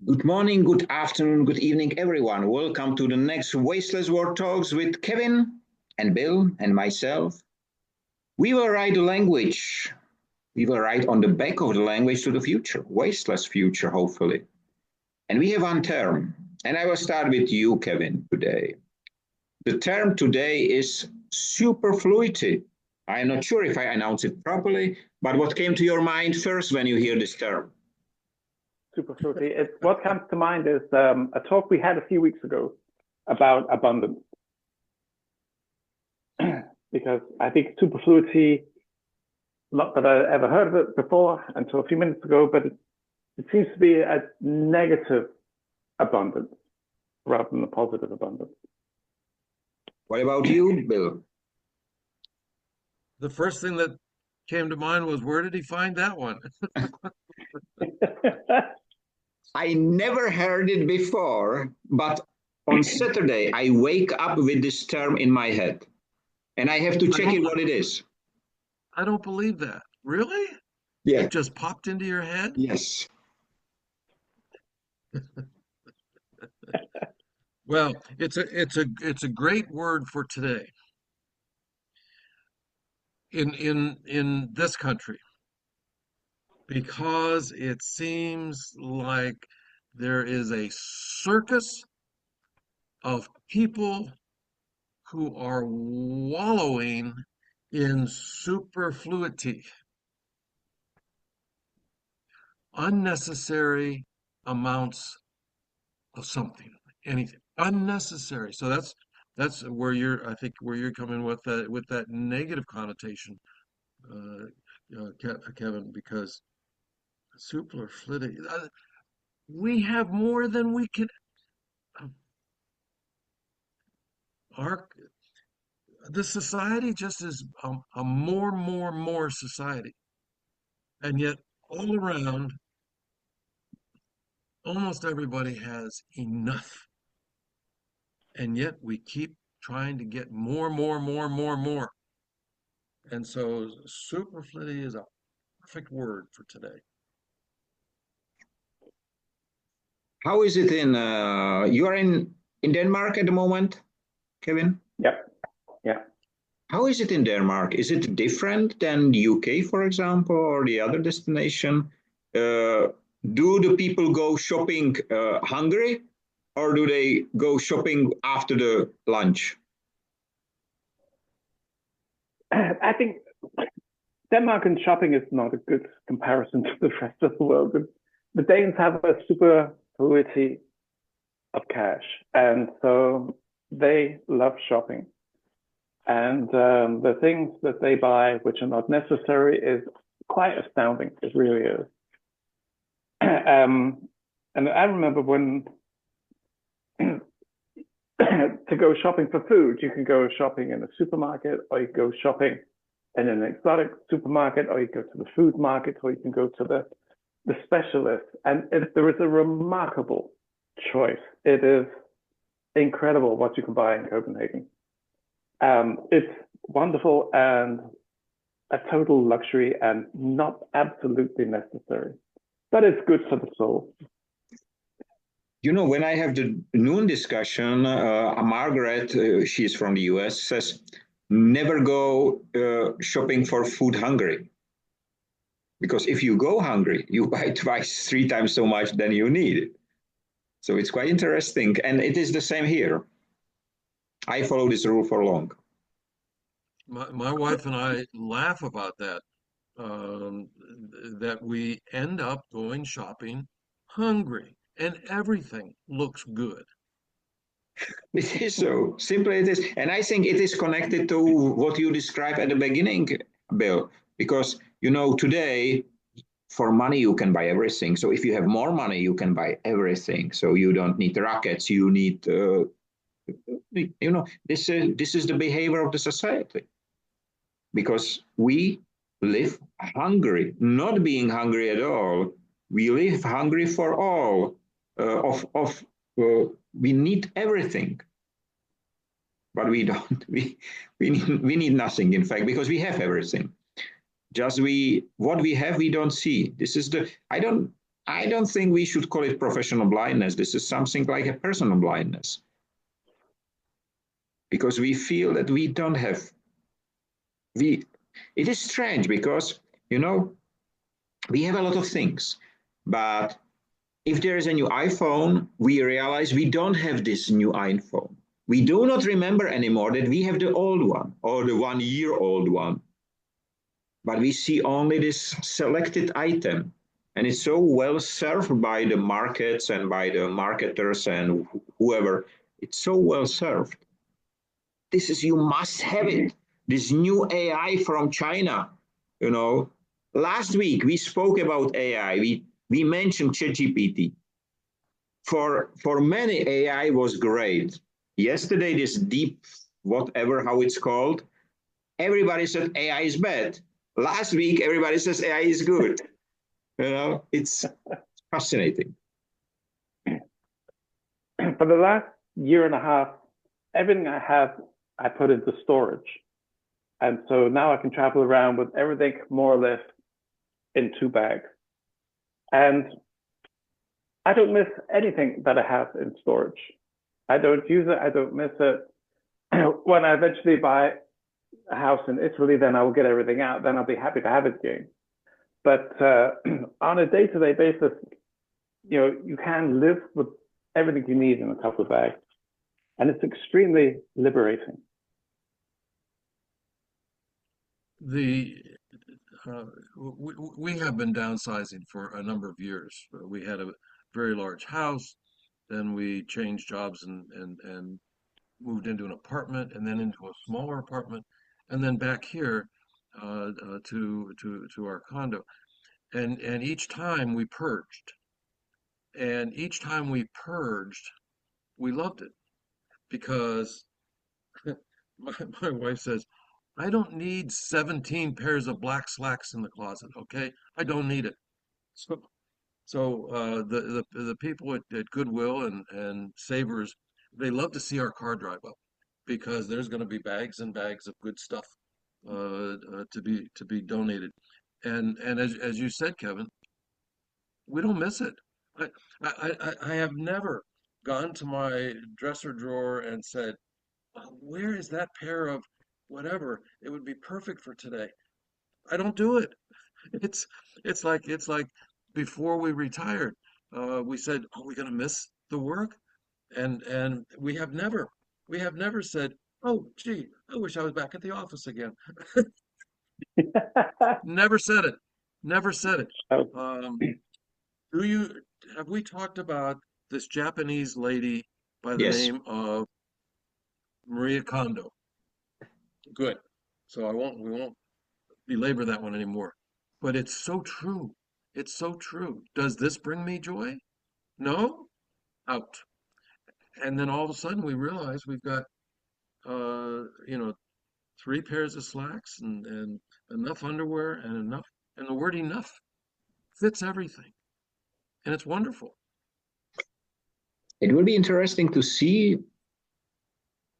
Good morning, good afternoon, good evening, everyone. Welcome to the next Wasteless World Talks with Kevin and Bill and myself. We will write the language. We will write on the back of the language to the future, wasteless future, hopefully. And we have one term, and I will start with you, Kevin, today. The term today is superfluity. I'm not sure if I announce it properly, but what came to your mind first when you hear this term? Superfluity. What comes to mind is a talk we had a few weeks ago about abundance. Because I think superfluity, not that I ever heard of it before until a few minutes ago, but it seems to be a negative abundance rather than a positive abundance. What about you, Bill? The first thing that came to mind was, where did he find that one? I never heard it before, but on Saturday, I wake up with this term in my head. And I have to check it what it is. I don't believe that. Really? Yeah. It just popped into your head? Yes. Well, it's a great word for today. In this country, because it seems like there is a circus of people who are wallowing in superfluity, unnecessary amounts of something, anything, unnecessary. So that's where I think where you're coming with that negative connotation, Kevin, because superfluity, we have more than we can. Our the society just is a more society, and yet all around, almost everybody has enough, and yet we keep trying to get more. And so superfluity is a perfect word for today. How is it you are in Denmark at the moment, Kevin? Yep. Yeah. How is it in Denmark? Is it different than the UK, for example, or the other destination? Do the people go shopping hungry, or do they go shopping after the lunch? I think Denmark and shopping is not a good comparison to the rest of the world. The Danes have a superfluity of cash, and so they love shopping. And the things that they buy, which are not necessary, is quite astounding. It really is. And I remember when to go shopping for food, you can go shopping in a supermarket, or you go shopping in an exotic supermarket, or you go to the food market, or you can go to the specialist. And there is a remarkable choice. It is incredible what you can buy in Copenhagen. It's wonderful and a total luxury and not absolutely necessary, but it's good for the soul. You know, when I have the noon discussion, Margaret, she's from the US, says, never go shopping for food hungry. Because if you go hungry, you buy twice, 3 times so much than you need. So it's quite interesting. And it is the same here. I follow this rule for long. My wife and I laugh about that, that we end up going shopping hungry and everything looks good. It is so. Simply it is. And I think it is connected to what you described at the beginning, Bill, because, you know, today for money you can buy everything. So if you have more money, you can buy everything. So you don't need rockets. You need, you know, this is the behavior of the society. Because we live hungry, not being hungry at all. We live hungry for all. We need everything, but we don't. We need nothing. In fact, because we have everything. Just what we have, we don't see. This is the. I don't think we should call it professional blindness. This is something like a personal blindness. Because we feel that we don't have, it is strange because, you know, we have a lot of things, but if there is a new iPhone, we realize we don't have this new iPhone. We do not remember anymore that we have the old one or the 1 year old one. But we see only this selected item. And it's so well served by the markets and by the marketers and whoever. It's so well served. This is, you must have it. This new AI from China, you know. Last week we spoke about AI. We mentioned ChatGPT. For many, AI was great. Yesterday, this deep, whatever, how it's called, everybody said AI is bad. Last week, everybody says AI is good. You know, it's fascinating. For the last year and a half, everything I have, I put into storage. And so now I can travel around with everything more or less in 2 bags. And I don't miss anything that I have in storage. I don't use it. I don't miss it. When I eventually buy a house in Italy, then I will get everything out. Then I'll be happy to have it again. But on a day-to-day basis, you know, you can live with everything you need in a couple of bags. And it's extremely liberating. We have been downsizing for a number of years. We had a very large house, then we changed jobs and moved into an apartment, and then into a smaller apartment, and then back here to our condo. And each time we purged, and each time we purged, we loved it because my wife says, I don't need 17 pairs of black slacks in the closet, okay? I don't need it. So the people at Goodwill and Savers, they love to see our car drive up because there's going to be bags and bags of good stuff to be donated. And as you said, Kevin, we don't miss it. I have never gone to my dresser drawer and said, "Oh, where is that pair of whatever? It would be perfect for today." I don't do it. It's it's like before we retired, we said, "Are we going to miss the work?" And we have never said, "Oh, gee, I wish I was back at the office again." Never said it. Never said it. Oh, Um, do you have we talked about this Japanese lady by the Yes. name of Maria Kondo? Good. So we won't belabor that one anymore. But it's so true. It's so true. Does this bring me joy? No? Out. And then all of a sudden we realize we've got you know, 3 pairs of slacks and enough underwear and the word enough fits everything. And it's wonderful. It will be interesting to see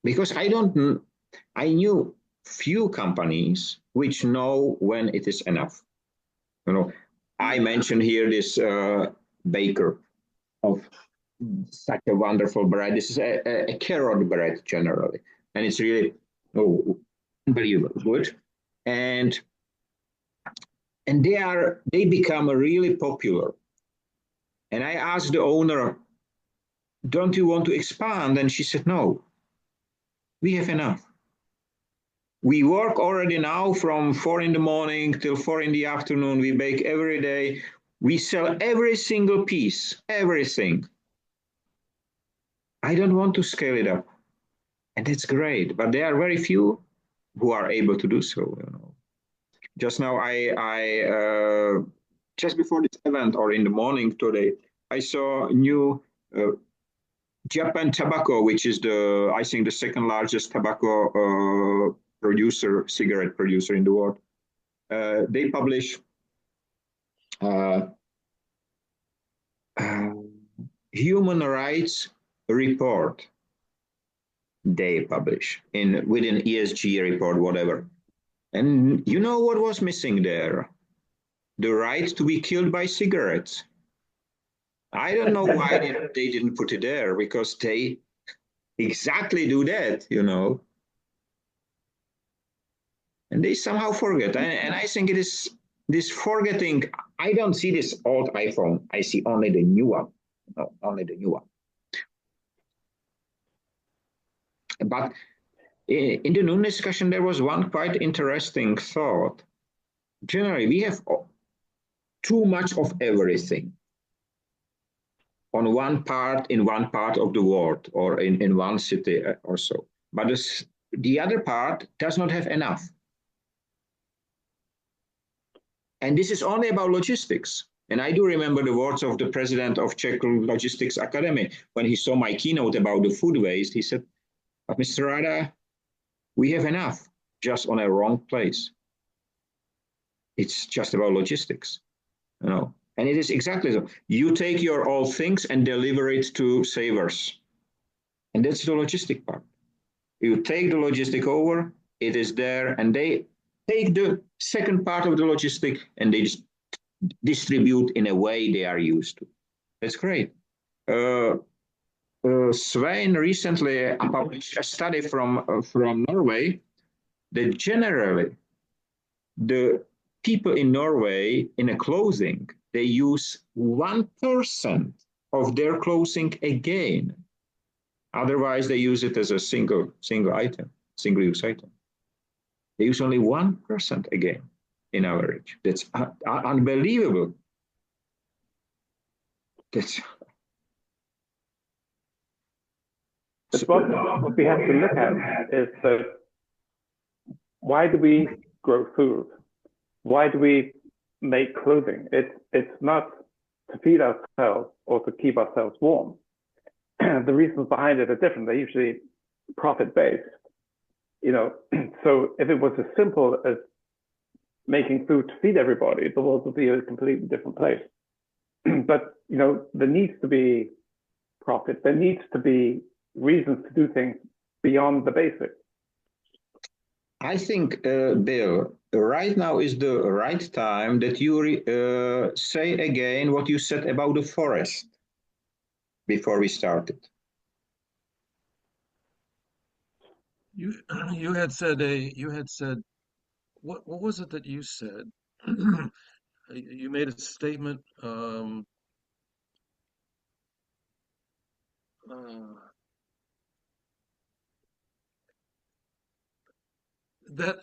because I knew few companies which know when it is enough. You know, I mentioned here this baker of such a wonderful bread. This is a carrot bread generally, and it's really unbelievable good. And they become really popular. And I asked the owner, "Don't you want to expand?" And she said, "No, we have enough. We work already now from 4 in the morning till 4 in the afternoon. We bake every day. We sell every single piece, everything. I don't want to scale it up." And that's great. But there are very few who are able to do so. You know. Just now, I just before this event or in the morning today, I saw new Japan Tobacco, which is I think the second largest tobacco cigarette producer in the world. They publish human rights report. They publish within ESG report, whatever. And you know what was missing there? The right to be killed by cigarettes. I don't know why they didn't put it there, because they exactly do that, and they somehow forget. And I think it is this forgetting. I don't see this old iPhone. I see only the new one. No, only the new one. But in the noon discussion, there was one quite interesting thought. Generally, we have too much of everything on in one part of the world, or in one city or so. But the other part does not have enough. And this is only about logistics. And I do remember the words of the president of Czech Logistics Academy when he saw my keynote about the food waste. He said, "But Mr. Rada, we have enough, just on a wrong place. It's just about logistics, And it is exactly so. You take your old things and deliver it to savers. And that's the logistic part. You take the logistic over, it is there, and they take the second part of the logistic and they just distribute in a way they are used to. That's great. Svein recently published a study from Norway that generally the people in Norway in a clothing, they use 1% of their clothing again. Otherwise, they use it as a single item, single-use item. They use only 1% again in average. That's unbelievable. That's what we have to look at is that why do we grow food? Why do we make clothing? It's not to feed ourselves or to keep ourselves warm. The reasons behind it are different. They're usually profit-based. So if it was as simple as making food to feed everybody, the world would be a completely different place. But there needs to be profit. There needs to be reasons to do things beyond the basics. I think, Bill, right now is the right time that you say again what you said about the forest before we started. You had said what was it that you said? You made a statement. That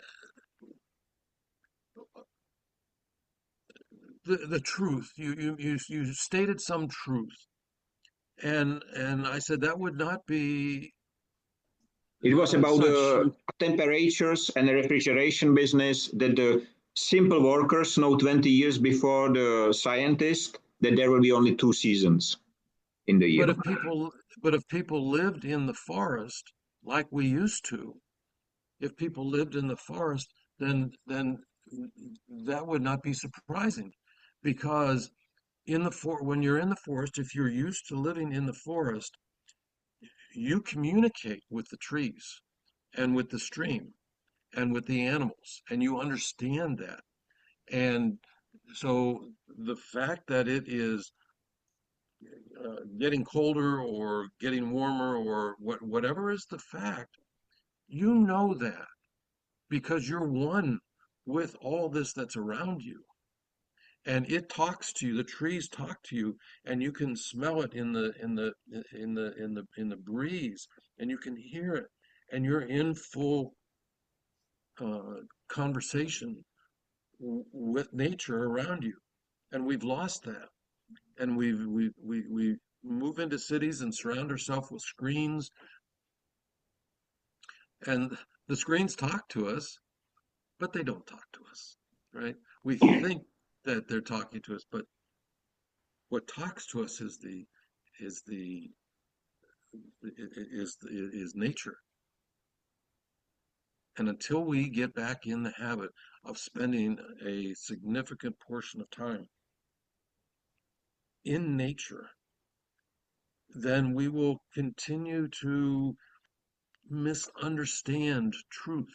the truth. You stated some truth, and I said that would not be It was about such. the temperatures and the refrigeration business, that the simple workers know 20 years before the scientists that there will be only 2 seasons in the year. But if people lived in the forest like we used to, if people lived in the forest, then that would not be surprising, because when you're in the forest, if you're used to living in the forest, you communicate with the trees and with the stream and with the animals, and you understand that. And so the fact that it is getting colder or getting warmer, or whatever is the fact, you know that because you're one with all this that's around you. And it talks to you, the trees talk to you, and you can smell it in the breeze, and you can hear it, and you're in full conversation with nature around you. And we've lost that. And we move into cities and surround ourselves with screens, and the screens talk to us, but they don't talk to us, right? We think that they're talking to us, but what talks to us is the is nature. And until we get back in the habit of spending a significant portion of time in nature, then we will continue to misunderstand truth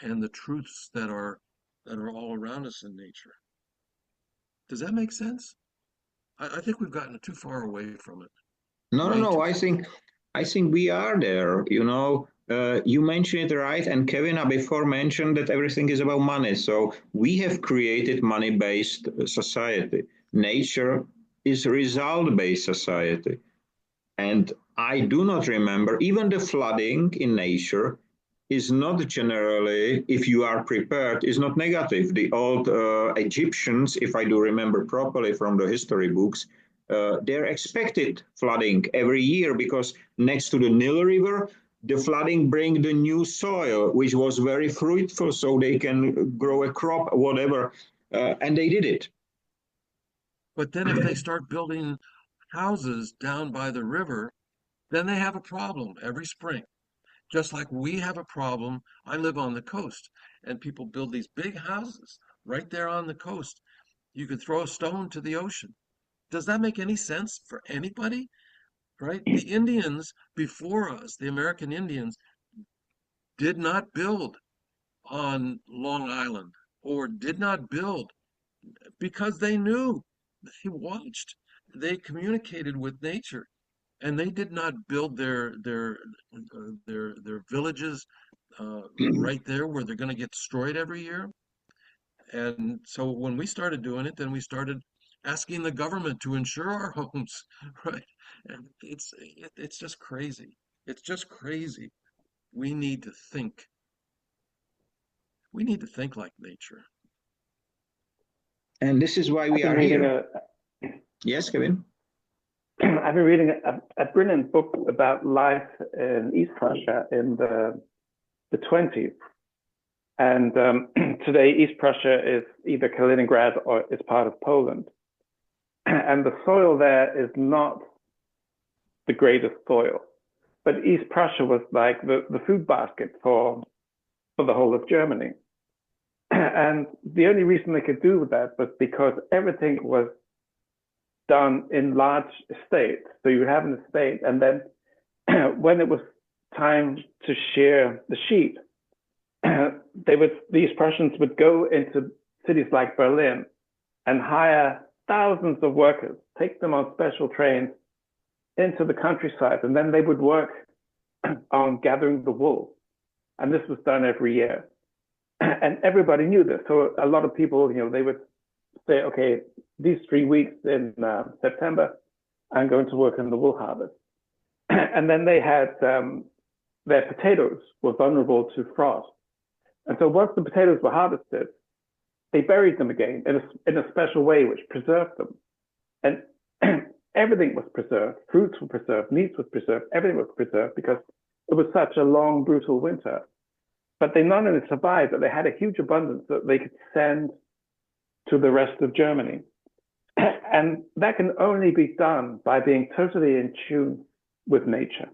and the truths that are all around us in nature. Does that make sense? I think we've gotten too far away from it. No, no, Way no. too I think we are there. You mentioned it right, and Kevin before mentioned that everything is about money. So we have created money-based society. Nature is result-based society. And I do not remember, even the flooding in nature is not generally, if you are prepared, is not negative. The old Egyptians, if I do remember properly from the history books, they're expected flooding every year because next to the Nile River, the flooding bring the new soil, which was very fruitful, so they can grow a crop, whatever, and they did it. But then if they start building houses down by the river, then they have a problem every spring. Just like we have a problem. I live on the coast, and people build these big houses right there on the coast. You could throw a stone to the ocean. Does that make any sense for anybody? Right? The Indians before us, the American Indians, did not build on Long Island or did not build because they knew, they watched, they communicated with nature, and they did not build their villages right there where they're going to get destroyed every year. And so when we started doing it, then we started asking the government to insure our homes, right? And it's just crazy. It's just crazy. We need to think. We need to think like nature. And this is why we are here. Yes, Kevin? I've been reading a brilliant book about life in East Prussia in the 20s. And today, East Prussia is either Kaliningrad or is part of Poland. And the soil there is not the greatest soil. But East Prussia was like the food basket for the whole of Germany. And the only reason they could do that was because everything was done in large estates. So you would have an estate, and then when it was time to shear the sheep, these Prussians would go into cities like Berlin and hire thousands of workers, take them on special trains into the countryside, and then they would work on gathering the wool. And this was done every year. And everybody knew this. So a lot of people, they would say, okay, these 3 weeks in September, I'm going to work on the wool harvest. And then they had their potatoes were vulnerable to frost. And so once the potatoes were harvested, they buried them again in a special way, which preserved them. And everything was preserved. Fruits were preserved, meats was preserved, everything was preserved because it was such a long, brutal winter. But they not only survived, but they had a huge abundance that they could send to the rest of Germany. And that can only be done by being totally in tune with nature.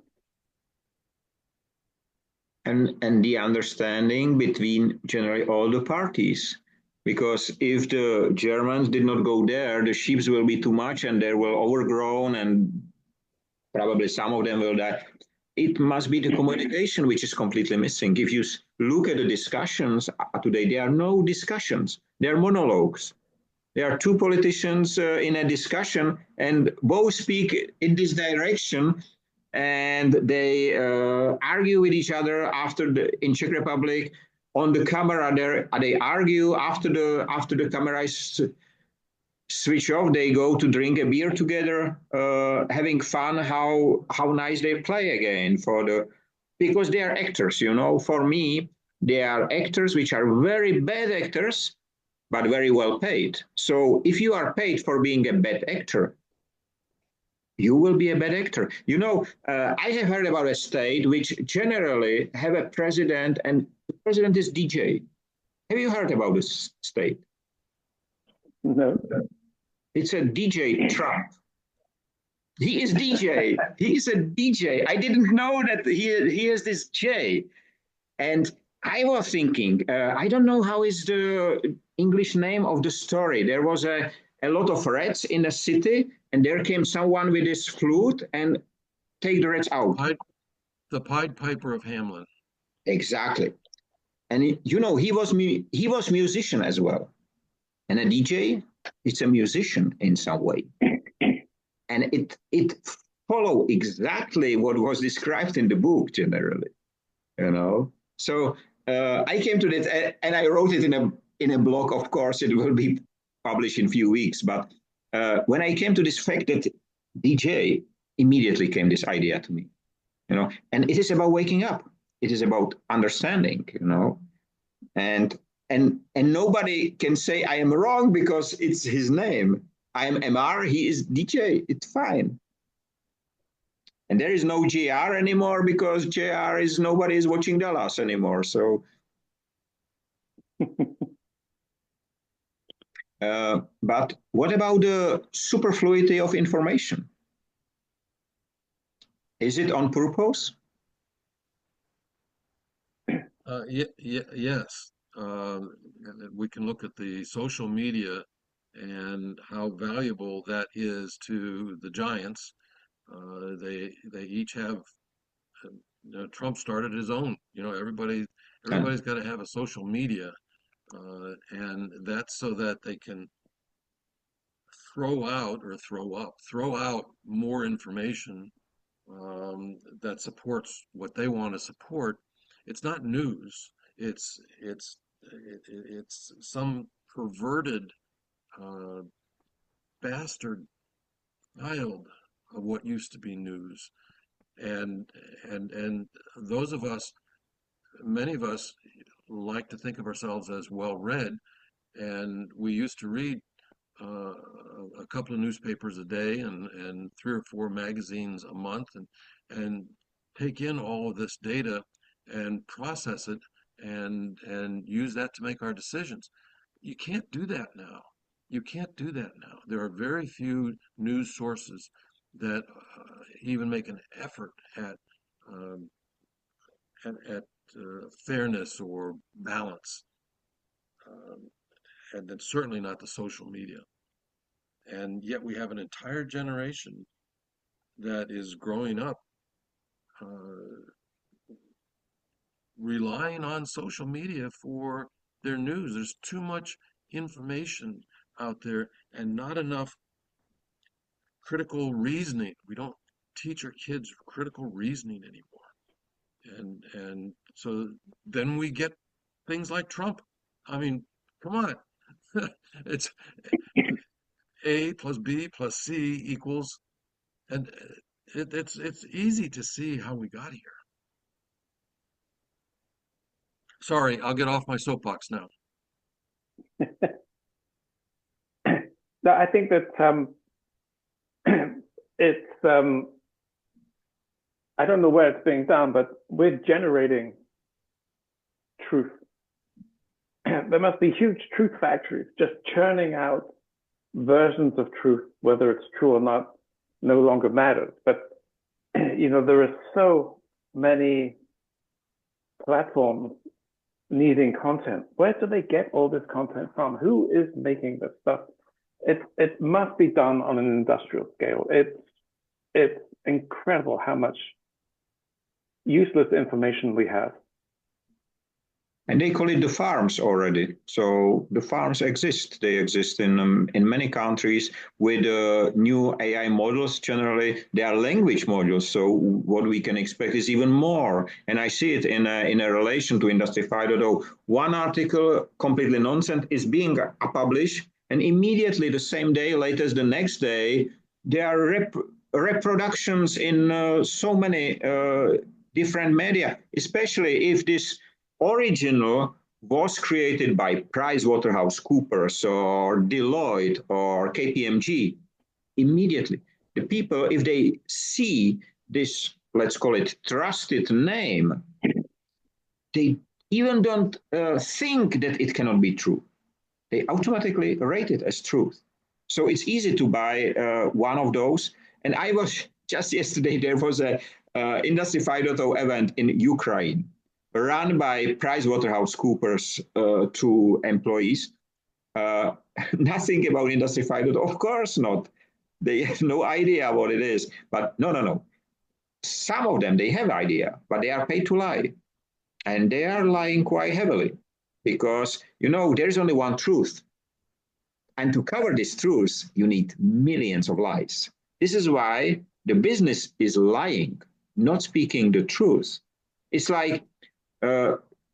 And the understanding between generally all the parties. Because if the Germans did not go there, the sheep will be too much and they will overgrown and probably some of them will die. It must be the communication which is completely missing. If you look at the discussions today, there are no discussions. There are monologues. There are two politicians in a discussion and both speak in this direction and they argue with each other in Czech Republic on the camera. They argue after the camera is switch off. They go to drink a beer together, having fun. How nice they play again because they are actors. For me, they are actors which are very bad actors, but very well paid. So if you are paid for being a bad actor, you will be a bad actor. I have heard about a state which generally have a president, and the president is DJ. Have you heard about this state? No. It's a DJ Trump. He is DJ. He is a DJ. I didn't know that he is this J. And I was thinking, I don't know how is the English name of the story. There was a lot of rats in a city, and there came someone with his flute and take the rats out. The Pied Piper of Hamelin. Exactly. And he was musician as well. And a DJ, it's a musician in some way. and it follow exactly what was described in the book generally, you know. So I came to that, and I wrote it in a blog. Of course, it will be published in a few weeks. But when I came to this fact that DJ, immediately came this idea to me, you know. And it is about waking up. It is about understanding, you know. And nobody can say I am wrong because it's his name. I am MR. He is DJ. It's fine. And there is no JR anymore because JR is nobody is watching Dallas anymore. So, but what about the superfluity of information? Is it on purpose? Yes. We can look at the social media and how valuable that is to the giants. They each have. Trump started his own. Everybody's got to have a social media, and that's so that they can throw out more information that supports what they want to support. It's not news. It's some perverted bastard child of what used to be news. And those of us, many of us, like to think of ourselves as well read, and we used to read a couple of newspapers a day and 3 or 4 magazines a month, and take in all of this data and process it and use that to make our decisions. You can't do that now. You can't do that now. There are very few news sources that even make an effort at fairness or balance, and then certainly not the social media. And yet we have an entire generation that is growing up relying on social media for their news. There's too much information out there and not enough critical reasoning. We don't teach our kids critical reasoning anymore. And so then we get things like Trump. I mean, come on. It's A plus B plus C equals, and it's easy to see how we got here. Sorry, I'll get off my soapbox now. No, I think that it's I don't know where it's being done, but we're generating truth. There must be huge truth factories just churning out versions of truth. Whether it's true or not no longer matters. But there are so many platforms needing content. Where do they get all this content from? Who is making this stuff? It must be done on an industrial scale. It's incredible how much useless information we have. And they call it the farms already. So the farms exist. They exist in many countries with new AI models. Generally, they are language models. So what we can expect is even more. And I see it in a relation to Industry 5.0. One article, completely nonsense, is being published, and immediately the same day, latest the next day, there are reproductions in so many different media, especially if this original was created by PricewaterhouseCoopers or Deloitte or KPMG. Immediately, the people, if they see this, let's call it trusted name, they even don't think that it cannot be true. They automatically rate it as truth. So it's easy to buy one of those. And I was just yesterday, there was a Industry 5.0 event in Ukraine, run by PricewaterhouseCoopers to employees. Nothing about Industry 5.0, of course not. They have no idea what it is. But no. Some of them, they have idea, but they are paid to lie. And they are lying quite heavily because, there is only one truth. And to cover this truth, you need millions of lies. This is why the business is lying, not speaking the truth. It's like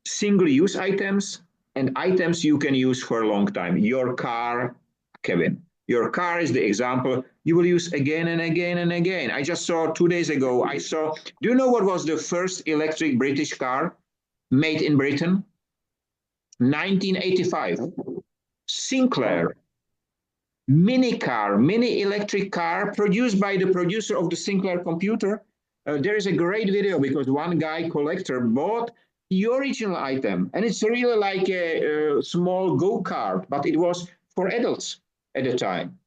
single-use items and items you can use for a long time. Your car, Kevin. Your car is the example you will use again and again and again. I just saw 2 days ago, do you know what was the first electric British car made in Britain? 1985. Sinclair. Mini electric car produced by the producer of the Sinclair computer. There is a great video because one guy collector bought the original item, and it's really like a small go-kart, but it was for adults at the time.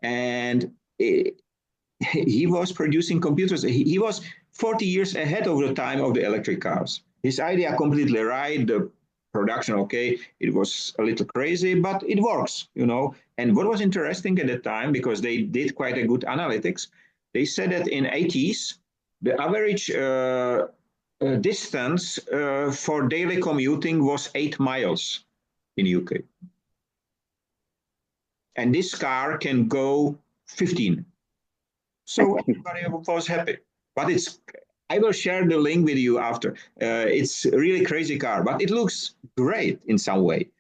And he was producing computers. He was 40 years ahead of the time of the electric cars. His idea completely right. The production, okay, it was a little crazy, but it works, you know. And what was interesting at the time, because they did quite a good analytics, they said that in 80s, the average distance for daily commuting was 8 miles in UK. And this car can go 15. So everybody was happy. But I will share the link with you after. It's a really crazy car, but it looks great in some way,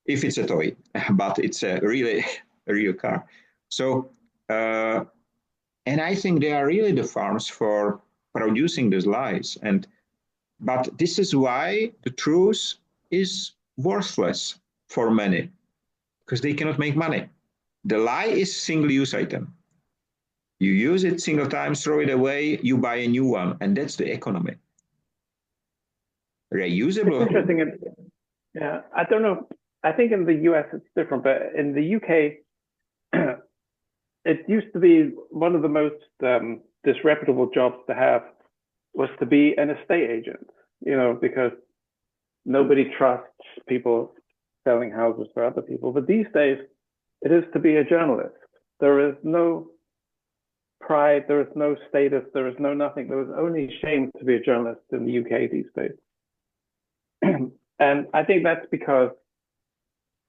if it's a toy, but it's a real car. So, and I think they are really the farms for producing these lies. But this is why the truth is worthless for many, because they cannot make money. The lie is single-use item. You use it single time, throw it away, you buy a new one, and that's the economy. Reusable. It's interesting. Yeah, I don't know. I think in the US it's different, but in the UK, it used to be one of the most disreputable jobs to have was to be an estate agent, you know, because nobody trusts people selling houses for other people. But these days, it is to be a journalist. There is no pride, there is no status, there is no nothing. There is only shame to be a journalist in the UK these days. And I think that's because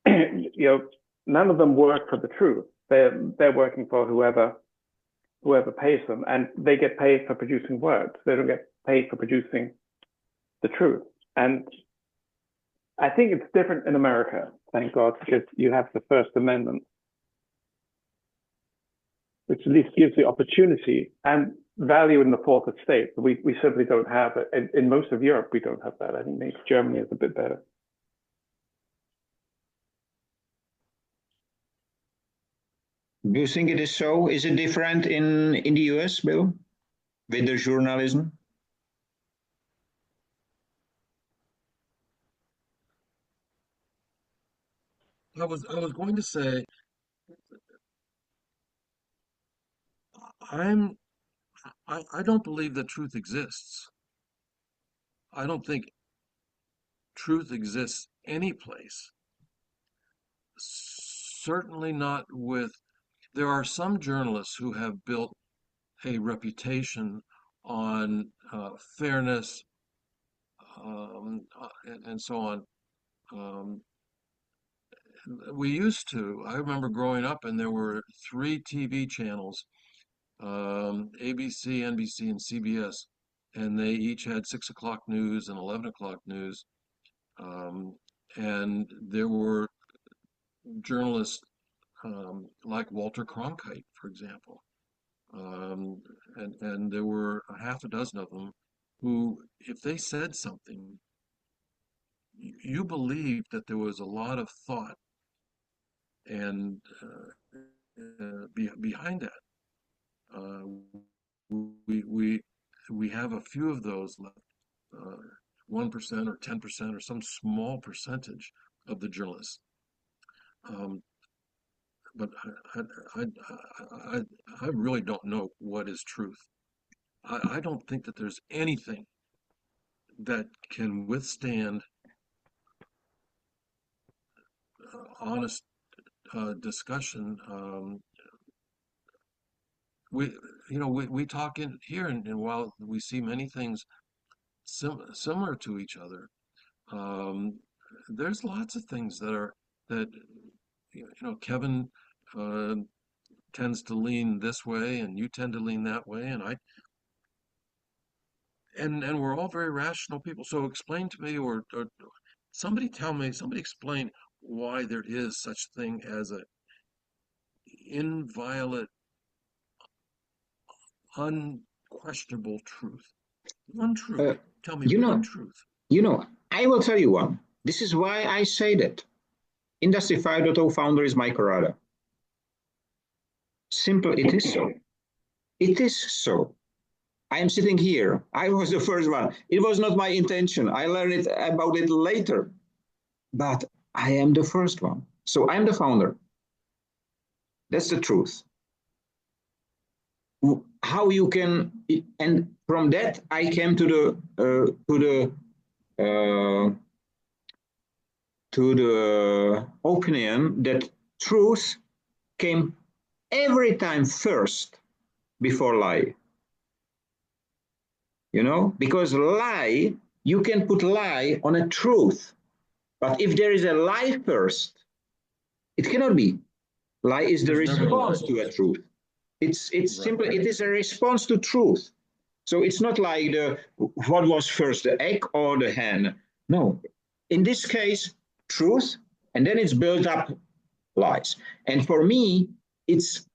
you know, none of them work for the truth. They're working for whoever pays them, and they get paid for producing words. They don't get paid for producing the truth. And I think it's different in America, thank God, because you have the First Amendment, which at least gives the opportunity and value in the fourth estate. We simply don't have it. In most of Europe, we don't have that. I think maybe Germany is a bit better. Do you think it is so? Is it different in the US, Bill, with the journalism? I was going to say I don't believe that truth exists. I don't think truth exists any place. Certainly not with, there are some journalists who have built a reputation on fairness and so on. I remember growing up and there were 3 TV channels, ABC, NBC, and CBS, and they each had 6 o'clock news and 11 o'clock news. And there were journalists like Walter Cronkite, for example. And there were a half a dozen of them who, if they said something, you believed that there was a lot of thought and behind that. We have a few of those left, 1% or 10% or some small percentage of the journalists. But I really don't know what is truth. I don't think that there's anything that can withstand honest discussion. We talk in here, and while we see many things similar to each other, there's lots of things that Kevin tends to lean this way and you tend to lean that way, and we're all very rational people. So explain to me, or somebody tell me, somebody explain why there is such thing as a inviolate, unquestionable truth. One truth. Tell me You one know, truth. I will tell you one. This is why I say that. Industry 5.0 founder is Michael Rada. Simple, it is so. It is so. I am sitting here. I was the first one. It was not my intention. I learned it about it later. But I am the first one. So I'm the founder. That's the truth. How you can, and from that I came to the opinion that truth came every time first before lie. Because lie, you can put lie on a truth, but if there is a lie first, it cannot be. Lie is the response to a truth. It's simple. It is a response to truth. So it's not like what was first, the egg or the hen. No, in this case, truth, and then it's built up lies. And for me, it's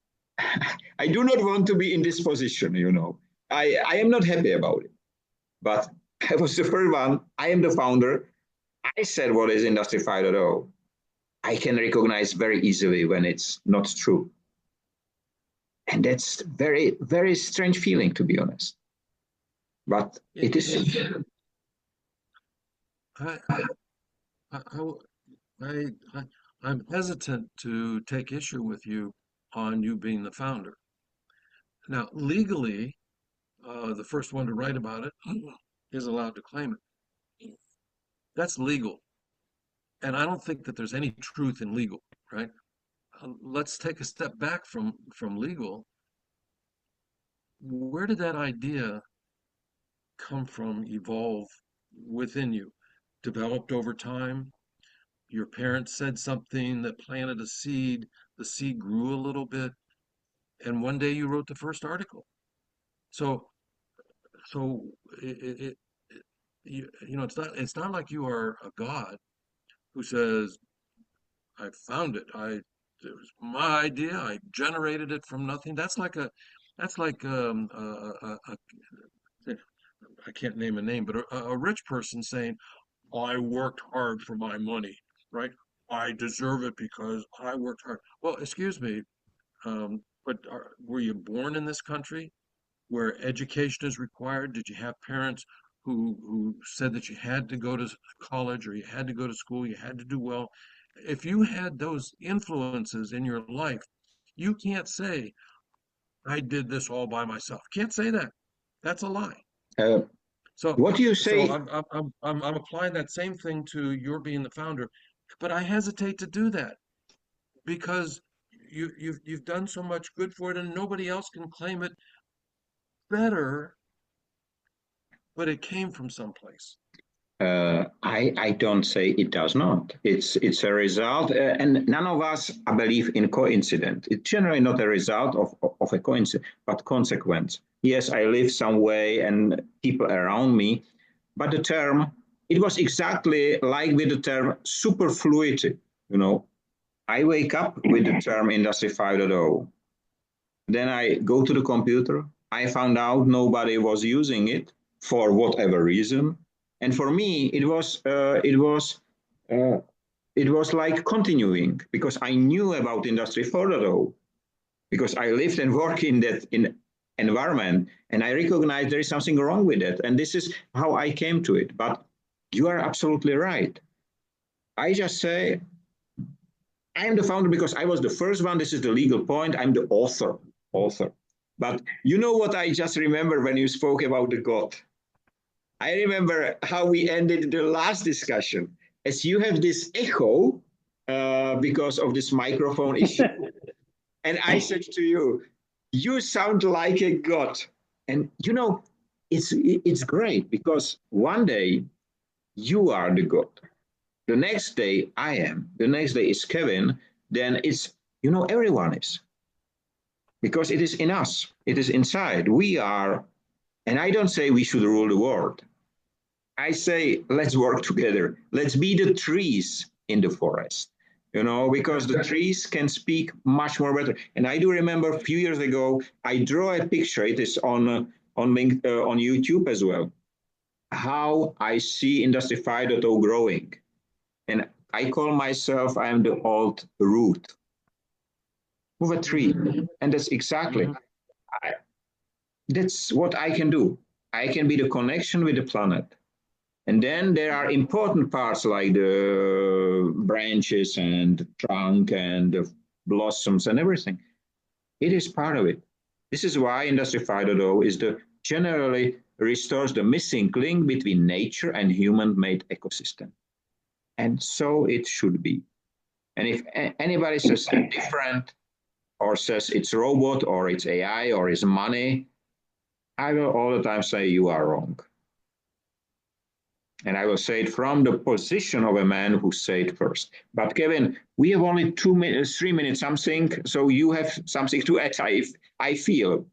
I do not want to be in this position. I am not happy about it. But I was the first one. I am the founder. I said what is Industry 5.0. I can recognize very easily when it's not true. And that's very, very strange feeling, to be honest. But it is. I'm hesitant to take issue with you on you being the founder. Now, legally, the first one to write about it is allowed to claim it. That's legal. And I don't think that there's any truth in legal, right? Let's take a step back from legal. Where did that idea come from, evolve within you? Developed over time? Your parents said something that planted a seed, the seed grew a little bit, and one day you wrote the first article. So it's not like you are a God who says, I found it. It was my idea. I generated it from nothing. That's like I can't name a name, but a rich person saying, I worked hard for my money, right? I deserve it because I worked hard. Well, excuse me, but were you born in this country where education is required? Did you have parents who said that you had to go to college or you had to go to school, you had to do well? If you had those influences in your life, you can't say, I did this all by myself. Can't say that. That's a lie. What do you say? So I'm applying that same thing to your being the founder, but I hesitate to do that because you've done so much good for it and nobody else can claim it better, but it came from someplace. I don't say it does not. It's a result, and none of us believe in coincidence. It's generally not a result of a coincidence, but consequence. Yes, I live some way and people around me, but the term, it was exactly like with the term superfluity. I wake up with the term Industry 5.0. Then I go to the computer. I found out nobody was using it for whatever reason. And for me, it was like continuing because I knew about Industry 4.0 because I lived and worked in that environment, and I recognized there is something wrong with it. And this is how I came to it. But you are absolutely right. I just say I am the founder because I was the first one. This is the legal point. I'm the author. But you know what I just remember when you spoke about the God? I remember how we ended the last discussion. As you have this echo because of this microphone issue. And I said to you, you sound like a God. And it's great because one day you are the God. The next day I am. The next day is Kevin. Then it's, everyone is. because it is in us. It is inside. We are, and I don't say we should rule the world. I say, let's work together. Let's be the trees in the forest, because the trees can speak much more better. And I do remember a few years ago, I draw a picture. It is on YouTube as well, how I see Industry 5.0 growing. And I call myself, I am the old root of a tree. And that's exactly, that's what I can do. I can be the connection with the planet. And then there are important parts like the branches and the trunk and the blossoms and everything. It is part of it. This is why Industry 5.0 is generally restores the missing link between nature and human-made ecosystem. And so it should be. And if anybody says different or says it's robot or it's AI or it's money, I will all the time say you are wrong. And I will say it from the position of a man who said it first. But Kevin, we have only 2 minutes, 3 minutes something, so you have something to add, I feel.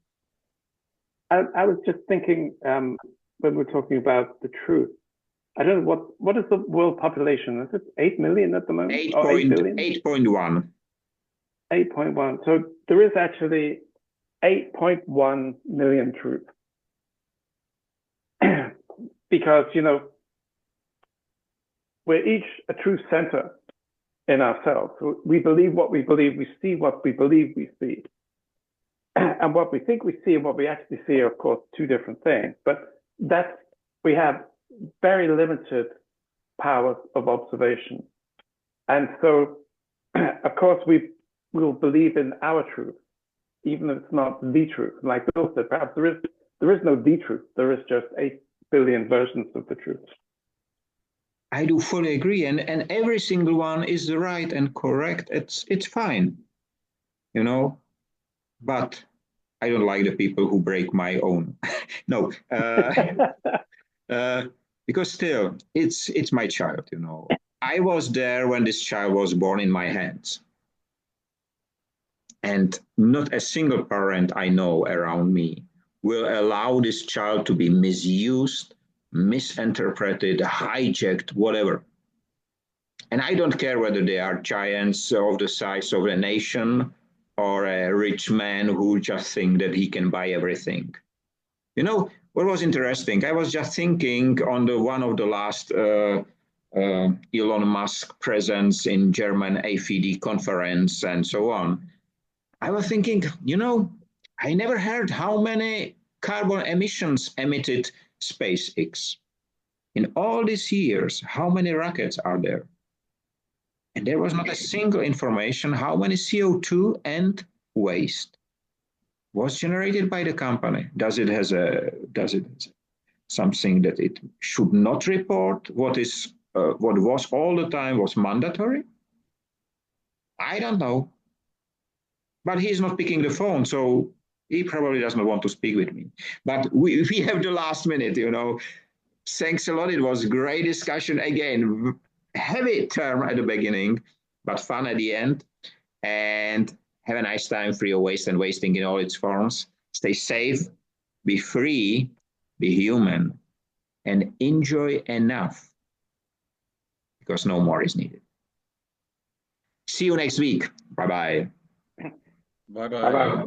I was just thinking, when we're talking about the truth, I don't know, what is the world population? Is it 8 million at the moment? 8.1. 8.1. So there is actually 8.1 million truths. Because, we're each a true center in ourselves. So we believe what we believe, we see what we believe we see. And what we think we see and what we actually see are, of course, two different things. But we have very limited powers of observation. And so, of course, we will believe in our truth, even if it's not the truth. Like Bill said, perhaps there is no the truth. There is just 8 billion versions of the truth. I do fully agree, and every single one is right and correct. It's fine, but I don't like the people who break my own. No, because still, it's my child. I was there when this child was born in my hands, and not a single parent I know around me will allow this child to be misused, misinterpreted, hijacked, whatever. And I don't care whether they are giants of the size of a nation or a rich man who just think that he can buy everything. What was interesting? I was just thinking on one of the last Elon Musk presence in German AFD conference and so on. I was thinking, I never heard how many carbon emissions emitted SpaceX. In all these years, how many rockets are there? And there was not a single information how many CO2 and waste was generated by the company. Does it something that it should not report? What was all the time was mandatory? I don't know. But he's not picking the phone, so he probably does not want to speak with me. But we have the last minute, Thanks a lot. It was a great discussion. Again, heavy term at the beginning, but fun at the end. And have a nice time, free of waste and wasting in all its forms. Stay safe, be free, be human, and enjoy enough, because no more is needed. See you next week. Bye-bye. Bye-bye. Bye-bye.